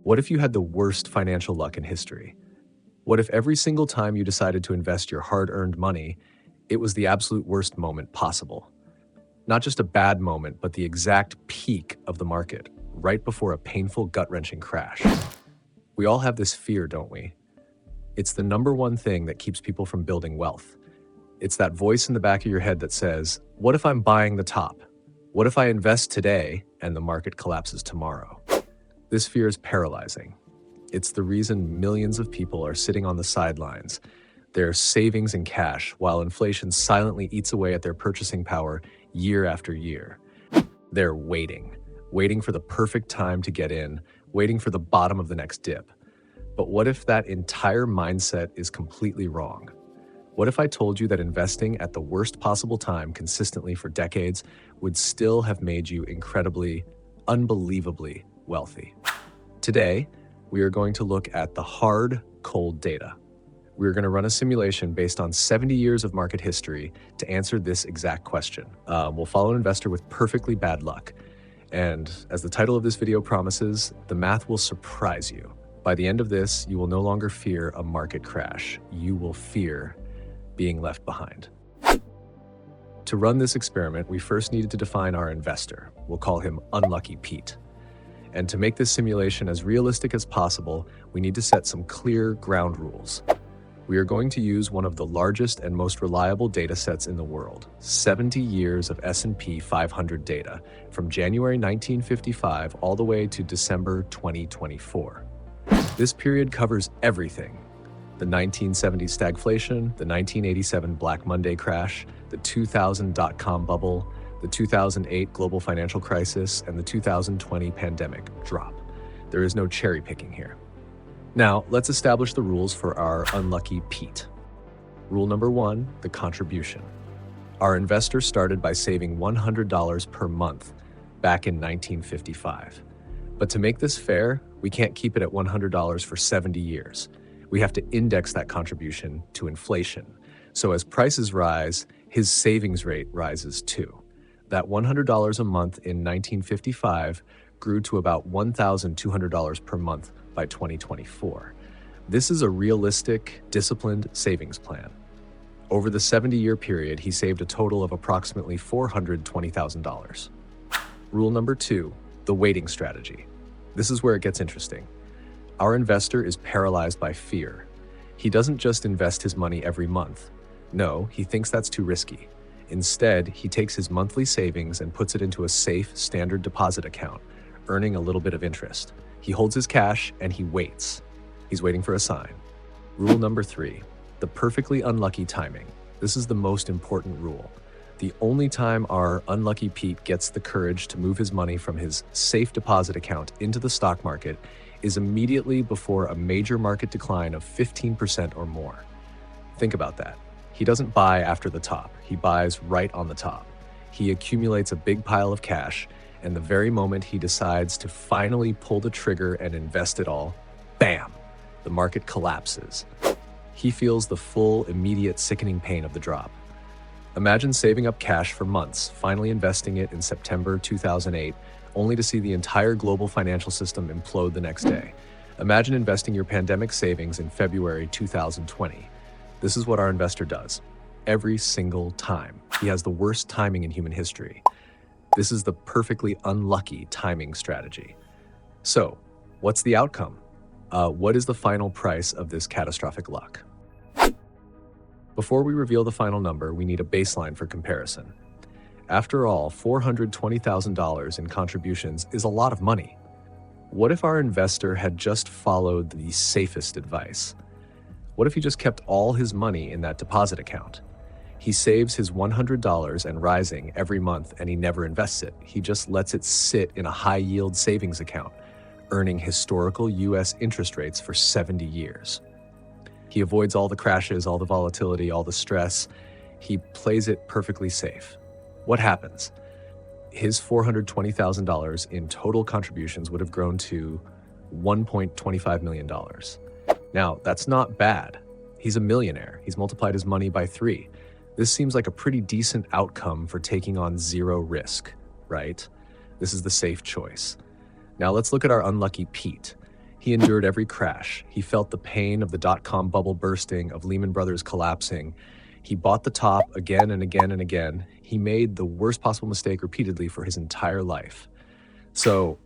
What if you had the worst financial luck in history? What if every single time you decided to invest your hard-earned money, it was the absolute worst moment possible? Not just a bad moment, but the exact peak of the market, right before a painful, gut-wrenching crash. We all have this fear, don't we? It's the number one thing that keeps people from building wealth. It's that voice in the back of your head that says, what if I'm buying the top? What if I invest today and the market collapses tomorrow? This fear is paralyzing. It's the reason millions of people are sitting on the sidelines, their savings in cash, while inflation silently eats away at their purchasing power year after year. They're waiting for the perfect time to get in, waiting for the bottom of the next dip. But what if that entire mindset is completely wrong? What if I told you that investing at the worst possible time consistently for decades would still have made you incredibly, unbelievably wealthy? Today, we are going to look at the hard, cold data. We're going to run a simulation based on 70 years of market history to answer this exact question. We'll follow an investor with perfectly bad luck. And as the title of this video promises, the math will surprise you. By the end of this, you will no longer fear a market crash. You will fear being left behind. To run this experiment, we first needed to define our investor. We'll call him Unlucky Pete. And to make this simulation as realistic as possible, we need to set some clear ground rules. We are going to use one of the largest and most reliable data sets in the world, 70 years of S&P 500 data, from January 1955 all the way to December 2024. This period covers everything: the 1970s stagflation, the 1987 Black Monday crash, the 2000 dot-com bubble, the 2008 global financial crisis, and the 2020 pandemic drop. There is no cherry picking here. Now, let's establish the rules for our Unlucky Pete. Rule number 1, the contribution. Our investor started by saving $100 per month back in 1955. But to make this fair, we can't keep it at $100 for 70 years. We have to index that contribution to inflation. So as prices rise, his savings rate rises too. That $100 a month in 1955 grew to about $1,200 per month by 2024. This is a realistic, disciplined savings plan. Over the 70-year period, he saved a total of approximately $420,000. Rule number 2, the waiting strategy. This is where it gets interesting. Our investor is paralyzed by fear. He doesn't just invest his money every month. No, he thinks that's too risky. Instead, he takes his monthly savings and puts it into a safe, standard deposit account, earning a little bit of interest. He holds his cash and he waits. He's waiting for a sign. Rule number 3, the perfectly unlucky timing. This is the most important rule. The only time our Unlucky Pete gets the courage to move his money from his safe deposit account into the stock market is immediately before a major market decline of 15% or more. Think about that. He doesn't buy after the top. He buys right on the top. He accumulates a big pile of cash, and the very moment he decides to finally pull the trigger and invest it all, bam, the market collapses. He feels the full, immediate, sickening pain of the drop. Imagine saving up cash for months, finally investing it in September 2008, only to see the entire global financial system implode the next day. Imagine investing your pandemic savings in February 2020. This is what our investor does. Every single time. He has the worst timing in human history. This is the perfectly unlucky timing strategy. So, what's the outcome? What is the final price of this catastrophic luck? Before we reveal the final number, we need a baseline for comparison. After all, $420,000 in contributions is a lot of money. What if our investor had just followed the safest advice? What if he just kept all his money in that deposit account? He saves his $100 and rising every month and he never invests it. He just lets it sit in a high-yield savings account, earning historical US interest rates for 70 years. He avoids all the crashes, all the volatility, all the stress. He plays it perfectly safe. What happens? His $420,000 in total contributions would have grown to $1.25 million. Now, that's not bad. He's a millionaire. He's multiplied his money by 3. This seems like a pretty decent outcome for taking on zero risk, right? This is the safe choice. Now let's look at our Unlucky Pete. He endured every crash. He felt the pain of the dot-com bubble bursting, of Lehman Brothers collapsing. He bought the top again and again and again. He made the worst possible mistake repeatedly for his entire life. So,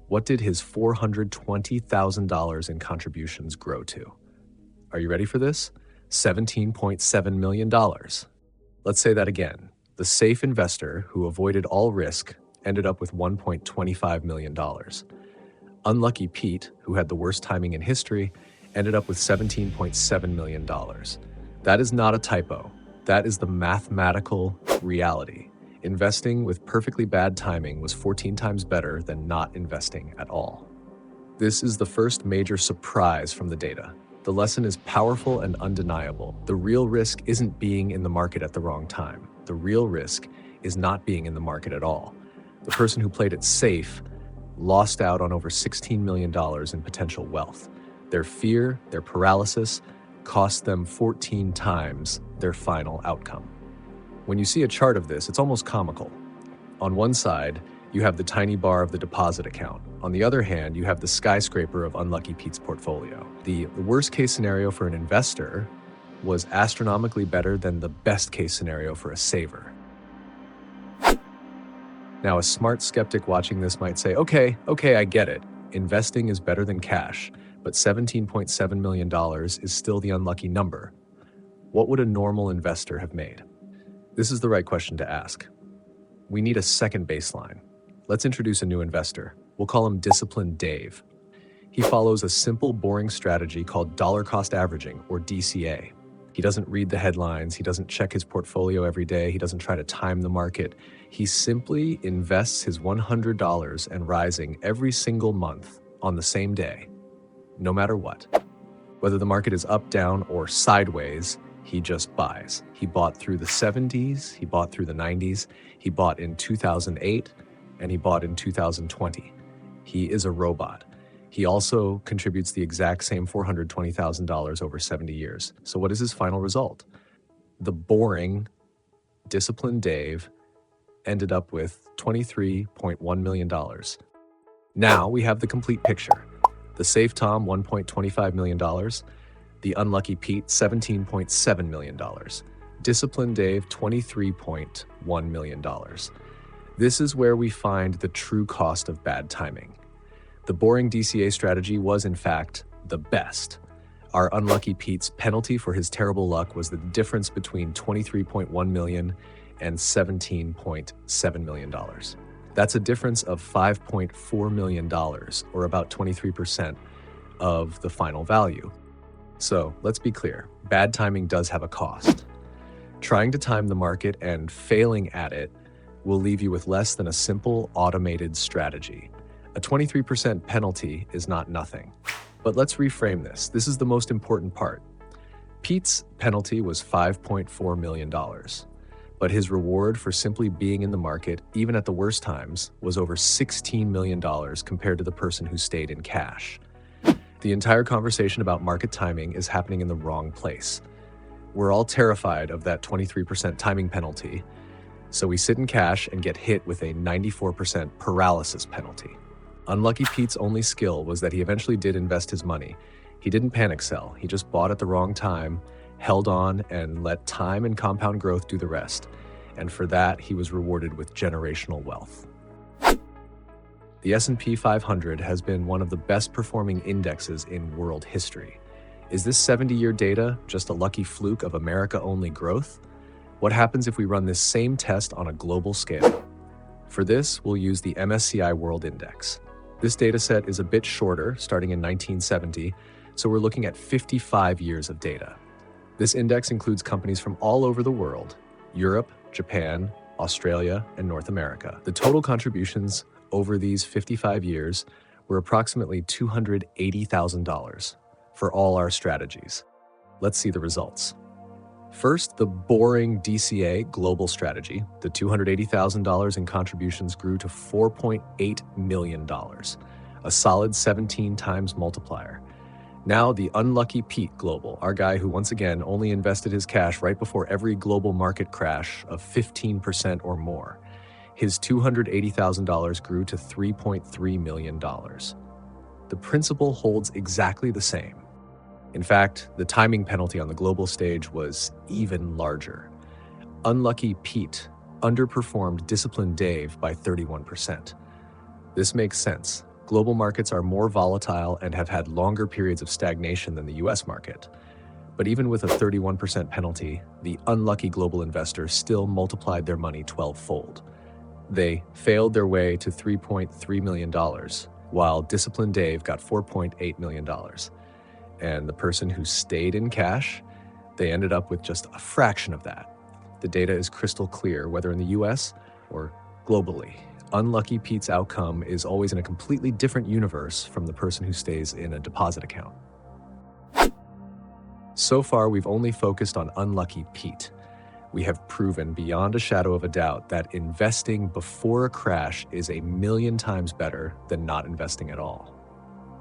what did his $420,000 in contributions grow to? Are you ready for this? $17.7 million. Let's say that again. The safe investor who avoided all risk ended up with $1.25 million. Unlucky Pete, who had the worst timing in history, ended up with $17.7 million. That is not a typo. That is the mathematical reality. Investing with perfectly bad timing was 14 times better than not investing at all. This is the first major surprise from the data. The lesson is powerful and undeniable. The real risk isn't being in the market at the wrong time. The real risk is not being in the market at all. The person who played it safe lost out on over $16 million in potential wealth. Their fear, their paralysis, cost them 14 times their final outcome. When you see a chart of this, it's almost comical. On one side, you have the tiny bar of the deposit account. On the other hand, you have the skyscraper of Unlucky Pete's portfolio. The worst case scenario for an investor was astronomically better than the best case scenario for a saver. Now, a smart skeptic watching this might say, okay, I get it. Investing is better than cash, but $17.7 million is still the unlucky number. What would a normal investor have made? This is the right question to ask. We need a second baseline. Let's introduce a new investor. We'll call him Disciplined Dave. He follows a simple, boring strategy called dollar cost averaging, or DCA. He doesn't read the headlines. He doesn't check his portfolio every day. He doesn't try to time the market. He simply invests his $100 and rising every single month on the same day, no matter what. Whether the market is up, down, or sideways, he just buys. He bought through the 70s, he bought through the 90s, he bought in 2008, and he bought in 2020. He is a robot. He also contributes the exact same $420,000 over 70 years. So what is his final result? The boring, Disciplined Dave ended up with $23.1 million. Now we have the complete picture. The Safe Tom, $1.25 million. The Unlucky Pete, $17.7 million. Disciplined Dave, $23.1 million. This is where we find the true cost of bad timing. The boring DCA strategy was, in fact, the best. Our Unlucky Pete's penalty for his terrible luck was the difference between $23.1 million and $17.7 million. That's a difference of $5.4 million, or about 23% of the final value. So let's be clear, bad timing does have a cost. Trying to time the market and failing at it will leave you with less than a simple automated strategy. A 23% penalty is not nothing. But let's reframe this. This is the most important part. Pete's penalty was $5.4 million, but his reward for simply being in the market, even at the worst times, was over $16 million compared to the person who stayed in cash. The entire conversation about market timing is happening in the wrong place. We're all terrified of that 23% timing penalty, so we sit in cash and get hit with a 94% paralysis penalty. Unlucky Pete's only skill was that he eventually did invest his money. He didn't panic sell. He just bought at the wrong time, held on, and let time and compound growth do the rest. And for that, he was rewarded with generational wealth. The S&P 500 has been one of the best performing indexes in world history. Is this 70-year data just a lucky fluke of America-only growth? What happens if we run this same test on a global scale? For this, we'll use the MSCI World Index. This dataset is a bit shorter, starting in 1970, so we're looking at 55 years of data. This index includes companies from all over the world: Europe, Japan, Australia, and North America. The total contributions over these 55 years were approximately $280,000 for all our strategies. Let's see the results. First, the boring DCA global strategy. The $280,000 in contributions grew to $4.8 million, a solid 17 times multiplier. Now, the Unlucky Pete Global, our guy who once again only invested his cash right before every global market crash of 15% or more. His $280,000 grew to $3.3 million. the principle holds exactly the same. In fact, the timing penalty on the global stage was even larger. Unlucky Pete underperformed Disciplined Dave by 31%. This makes sense. Global markets are more volatile and have had longer periods of stagnation than the US market. But even with a 31% penalty, the unlucky global investor still multiplied their money 12-fold. They failed their way to $3.3 million, while Disciplined Dave got $4.8 million. And the person who stayed in cash, they ended up with just a fraction of that. The data is crystal clear, whether in the US or globally. Unlucky Pete's outcome is always in a completely different universe from the person who stays in a deposit account. So far, we've only focused on Unlucky Pete. We have proven beyond a shadow of a doubt that investing before a crash is 1,000,000 times better than not investing at all.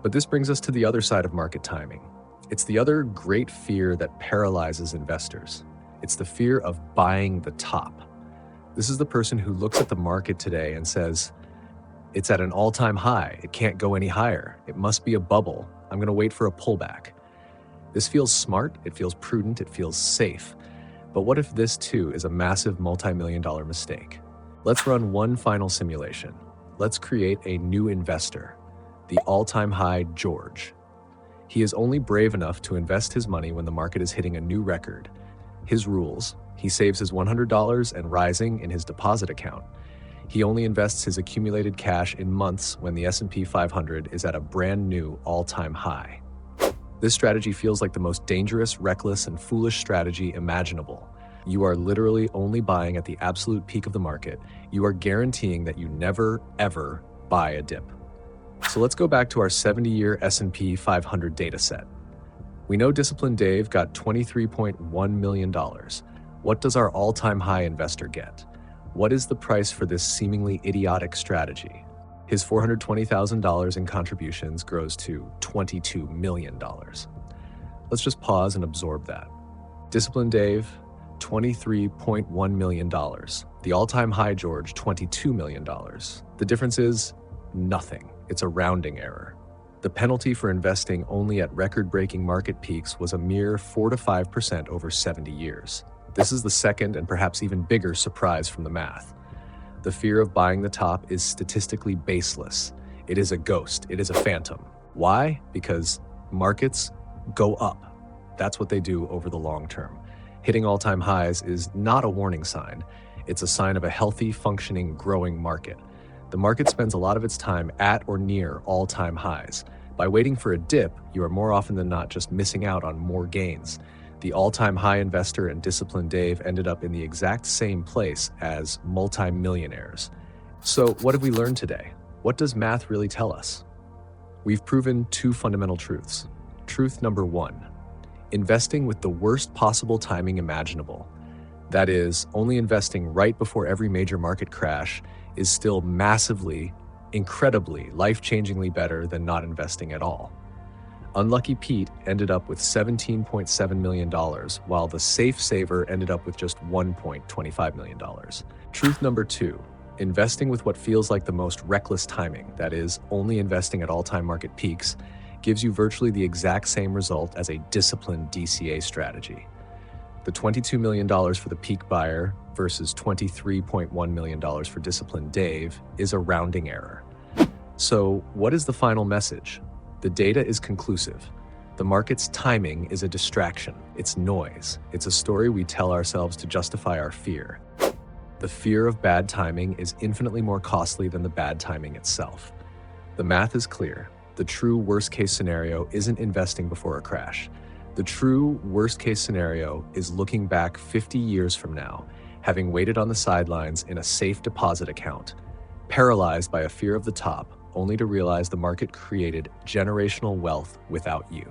But this brings us to the other side of market timing. It's the other great fear that paralyzes investors. It's the fear of buying the top. This is the person who looks at the market today and says, it's at an all-time high. It can't go any higher. It must be a bubble. I'm going to wait for a pullback. This feels smart. It feels prudent. It feels safe. But what if this too is a massive multi-million-dollar mistake? Let's run one final simulation. Let's create a new investor, the all-time high George. He is only brave enough to invest his money when the market is hitting a new record. His rules: he saves his $100 and rising in his deposit account. He only invests his accumulated cash in months when the S&P 500 is at a brand new all-time high. This strategy feels like the most dangerous, reckless, and foolish strategy imaginable. You are literally only buying at the absolute peak of the market. You are guaranteeing that you never, ever buy a dip. So let's go back to our 70-year S&P 500 data set. We know Disciplined Dave got $23.1 million. What does our all-time high investor get? What is the price for this seemingly idiotic strategy? His $420,000 in contributions grows to $22 million. Let's just pause and absorb that. Disciplined Dave, $23.1 million. The all-time high George, $22 million. The difference is nothing. It's a rounding error. The penalty for investing only at record-breaking market peaks was a mere 4 to 5% over 70 years. This is the second and perhaps even bigger surprise from the math. The fear of buying the top is statistically baseless. It is a ghost. It is a phantom. Why? Because markets go up. That's what they do over the long term. Hitting all-time highs is not a warning sign. It's a sign of a healthy, functioning, growing market. The market spends a lot of its time at or near all-time highs. By waiting for a dip, you are more often than not just missing out on more gains. The all-time high investor and Disciplined Dave ended up in the exact same place as multi-millionaires. So what have we learned today? What does math really tell us? We've proven two fundamental truths. Truth number one: investing with the worst possible timing imaginable, that is, only investing right before every major market crash, is still massively, incredibly, life-changingly better than not investing at all. Unlucky Pete ended up with $17.7 million, while the safe saver ended up with just $1.25 million. Truth number two: investing with what feels like the most reckless timing, that is, only investing at all-time market peaks, gives you virtually the exact same result as a disciplined DCA strategy. The $22 million for the peak buyer versus $23.1 million for Disciplined Dave is a rounding error. So what is the final message? The data is conclusive. The market's timing is a distraction. It's noise. It's a story we tell ourselves to justify our fear. The fear of bad timing is infinitely more costly than the bad timing itself. The math is clear. The true worst-case scenario isn't investing before a crash. The true worst-case scenario is looking back 50 years from now, having waited on the sidelines in a safe deposit account, paralyzed by a fear of the top, only to realize the market created generational wealth without you.